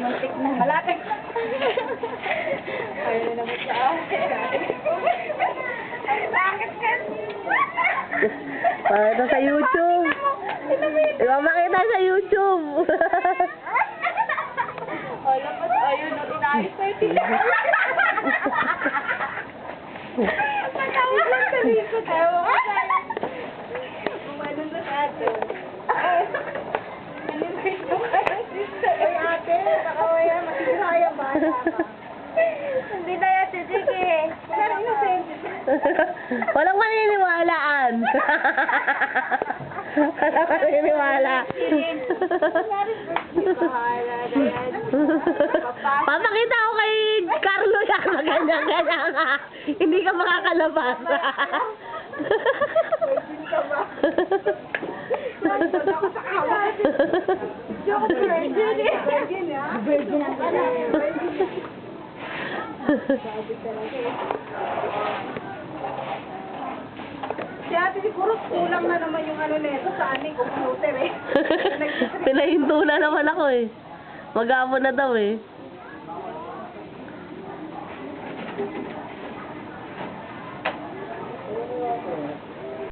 Muntik na. Malapit. Ayaw na naman sa akin. Ang bakit ka? Pakita sa YouTube. Makita sa YouTube. O, lapas. Ayun, no, inayos na yung tila. Matawag lang sa likod. Ewan ko sa'yo. Umano na sa atin. Animate mo ka na, sister. Ay, ate, nakawaya, matisaya ba? Hindi na yan, sige. Pero innocent. Walang maniniwalaan. Walang maniniwala. Bahala na yan. Papakita ko kay Carlo yan. Ganyan-ganyan ka. Hindi ka makakalabas. Virgin ka ba? Nandun ako sa kawan. Joke, virgin eh. Virgin ah. Virgin ang pala. Sabi talaga eh. Si ate siguro kulang na naman yung ano neto sa aning computer eh. Pinahinto na naman ako eh. Mag-aamo na daw eh.